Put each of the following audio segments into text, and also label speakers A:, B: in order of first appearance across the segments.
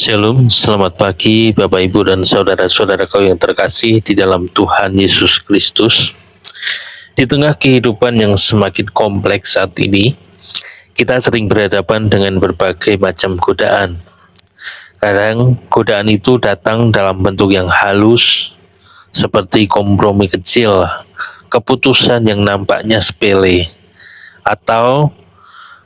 A: Shalom, selamat pagi Bapak Ibu dan saudara-saudaraku yang terkasih di dalam Tuhan Yesus Kristus. Di tengah kehidupan yang semakin kompleks saat ini, kita sering berhadapan dengan berbagai macam godaan. Kadang godaan itu datang dalam bentuk yang halus, seperti kompromi kecil, keputusan yang nampaknya sepele, atau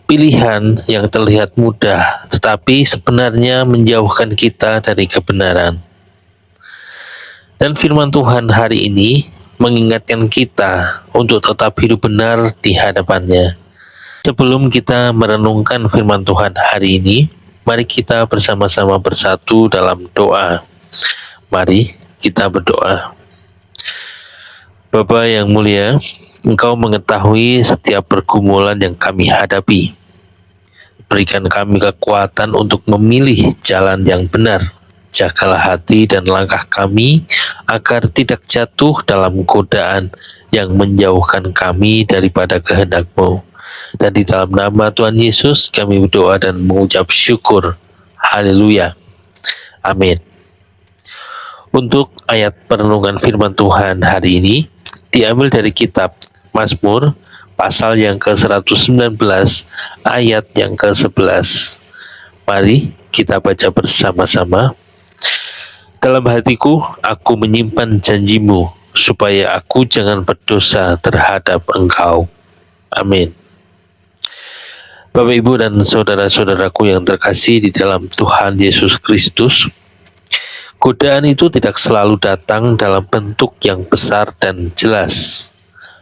A: pilihan yang terlihat mudah, tetapi sebenarnya menjauhkan kita dari kebenaran. Dan firman Tuhan hari ini mengingatkan kita untuk tetap hidup benar di hadapannya. Sebelum kita merenungkan firman Tuhan hari ini, mari kita bersama-sama bersatu dalam doa. Mari kita berdoa. Bapa yang mulia, Engkau mengetahui setiap pergumulan yang kami hadapi. Berikan kami kekuatan untuk memilih jalan yang benar. Jagalah hati dan langkah kami agar tidak jatuh dalam godaan yang menjauhkan kami daripada kehendak-Mu. Dan di dalam nama Tuhan Yesus kami berdoa dan mengucap syukur. Haleluya. Amin. Untuk ayat perenungan firman Tuhan hari ini diambil dari kitab Mazmur pasal yang ke-119 ayat yang ke-11. Mari kita baca bersama-sama. Dalam hatiku aku menyimpan janji-Mu, supaya aku jangan berdosa terhadap Engkau. Amin. Bapak, Ibu, dan saudara-saudaraku yang terkasih di dalam Tuhan Yesus Kristus, godaan itu tidak selalu datang dalam bentuk yang besar dan jelas.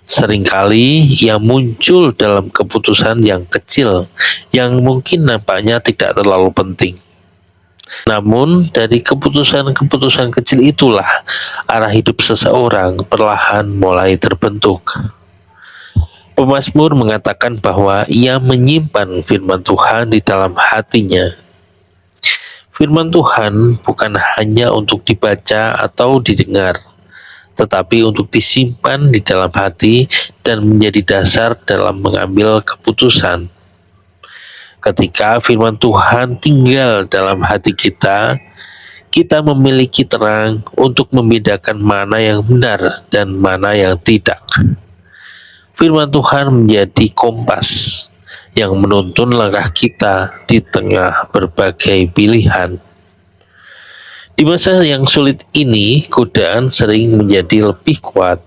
A: Seringkali ia muncul dalam keputusan yang kecil, yang mungkin nampaknya tidak terlalu penting. Namun, dari keputusan-keputusan kecil itulah arah hidup seseorang perlahan mulai terbentuk. Pemazmur mengatakan bahwa ia menyimpan firman Tuhan di dalam hatinya. Firman Tuhan bukan hanya untuk dibaca atau didengar, tetapi untuk disimpan di dalam hati dan menjadi dasar dalam mengambil keputusan. Ketika firman Tuhan tinggal dalam hati kita, kita memiliki terang untuk membedakan mana yang benar dan mana yang tidak. Firman Tuhan menjadi kompas yang menuntun langkah kita di tengah berbagai pilihan. Di masa yang sulit ini, godaan sering menjadi lebih kuat.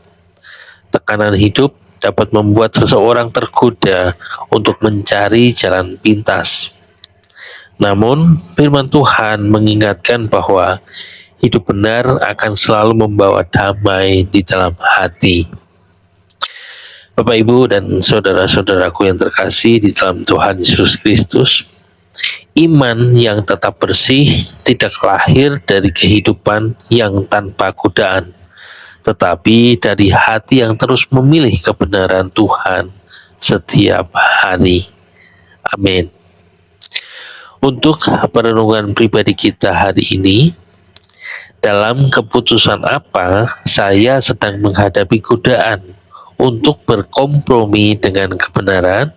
A: Tekanan hidup dapat membuat seseorang tergoda untuk mencari jalan pintas. Namun, firman Tuhan mengingatkan bahwa hidup benar akan selalu membawa damai di dalam hati. Bapak, Ibu, dan saudara-saudaraku yang terkasih di dalam Tuhan Yesus Kristus, iman yang tetap bersih tidak lahir dari kehidupan yang tanpa godaan, tetapi dari hati yang terus memilih kebenaran Tuhan setiap hari. Amin. Untuk perenungan pribadi kita hari ini, dalam keputusan apa saya sedang menghadapi godaan untuk berkompromi dengan kebenaran,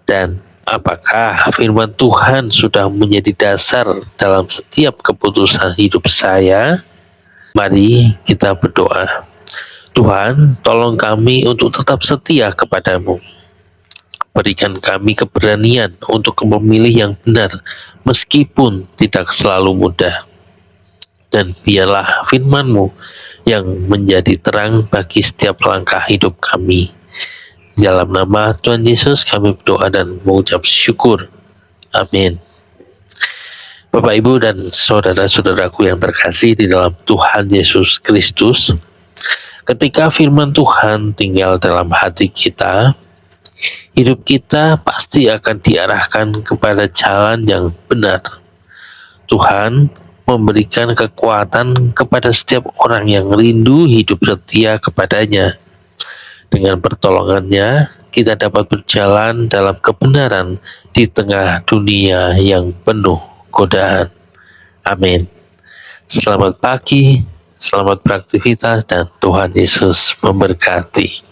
A: dan apakah firman Tuhan sudah menjadi dasar dalam setiap keputusan hidup saya? Mari kita berdoa. Tuhan, tolong kami untuk tetap setia kepadamu. Berikan kami keberanian untuk memilih yang benar, meskipun tidak selalu mudah. Dan biarlah firman-Mu yang menjadi terang bagi setiap langkah hidup kami. Dalam nama Tuhan Yesus kami berdoa dan mengucap syukur. Amin. Bapak, Ibu, dan saudara-saudaraku yang terkasih di dalam Tuhan Yesus Kristus, ketika firman Tuhan tinggal dalam hati kita, hidup kita pasti akan diarahkan kepada jalan yang benar. Tuhan memberikan kekuatan kepada setiap orang yang rindu hidup setia kepadanya. Dengan pertolongannya, kita dapat berjalan dalam kebenaran di tengah dunia yang penuh godaan. Amin. Selamat pagi, selamat beraktivitas, dan Tuhan Yesus memberkati.